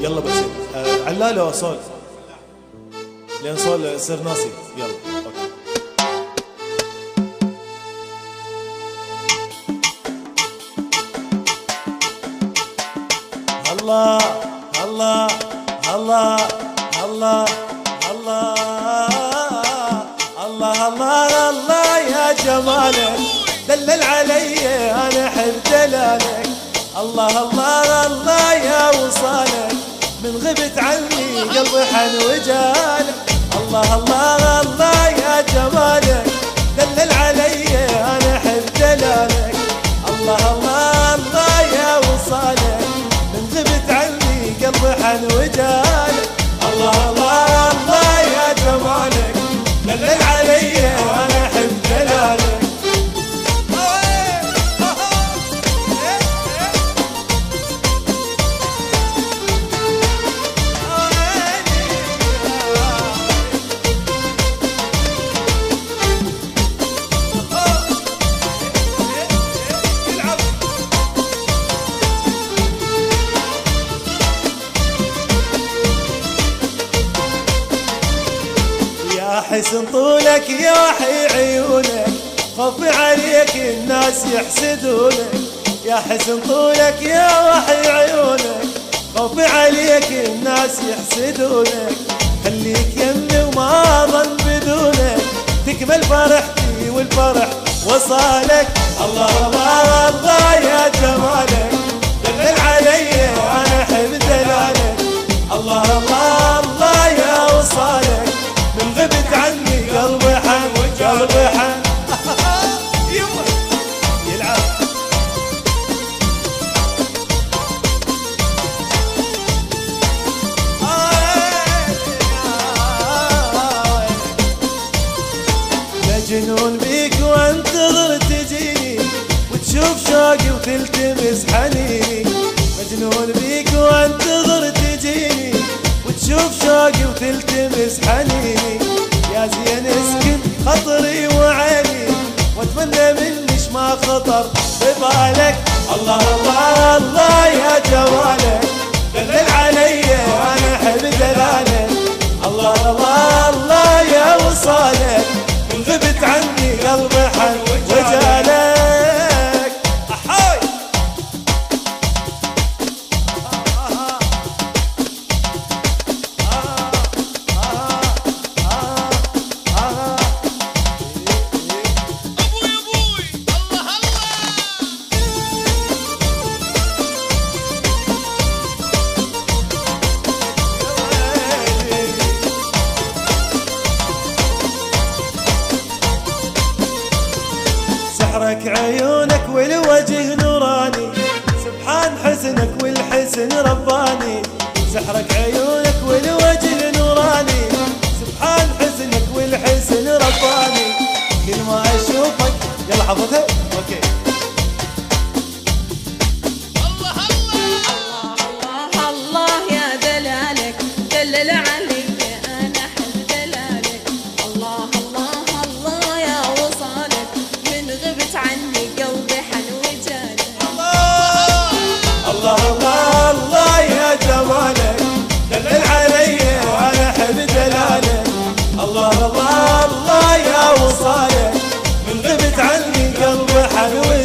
يلا بس علالة صول لين صول يصير ناسي. يلا أوكي. الله الله الله الله الله الله الله الله يا جمالك دلل علي انا احب دلالك. الله الله الله يا وصالك من غبت عني قلبي حن وجالك. الله الله الله يا جمالك دلل علي انا احب دلالك. الله الله الله يا وصالك من غبت عني قلبي حن وجالك. الله الله الله يا جمالك دلل علي انا احب دلالك. يا حسن طولك يا وحي عيونك خوفي عليك الناس يحسدونك. يا حسن طولك يا وحي عيونك خوفي عليك الناس يحسدونك. خليك يمي وما ظن بدونك تكمل فرحتي والفرح وصالك. الله الله الله يا جمالك دلل علي انا احب دلالك. الله الله الله يا وصالك من غبت عني قلبي حن قلبي حن يلعب. مجنون بيك وانتظر تجيني وتشوف شوقي وتلتمس حنيني. مجنون بيك وانتظر تجيني وتشوف شوقي وتلتمس حنيني. يا زين اسكن خطري وعيني واتمنى منش ما خطر ببالك. الله الله الله يا جمالك دلل علي انا احب دلالك. الله الله الله يا وصالك من غبت عني قلبي حن وجالك. احاي سحرك عيونك والوجه نوراني سبحان حسنك والحسن رباني. سحرك عيونك والوجه نوراني سبحان حسنك والحسن رباني. كل ما اشوفك يلا حفظها اوكي. الله الله الله الله يا دلالك دلل علي انا احب دلالك. الله الله الله يا وصالك من غبت عني قلبي حن وجالك. الله الله الله يا جمالك دلل علي انا احب دلالك. الله الله الله يا وصالك من غبت عني قلبي حن وجالك.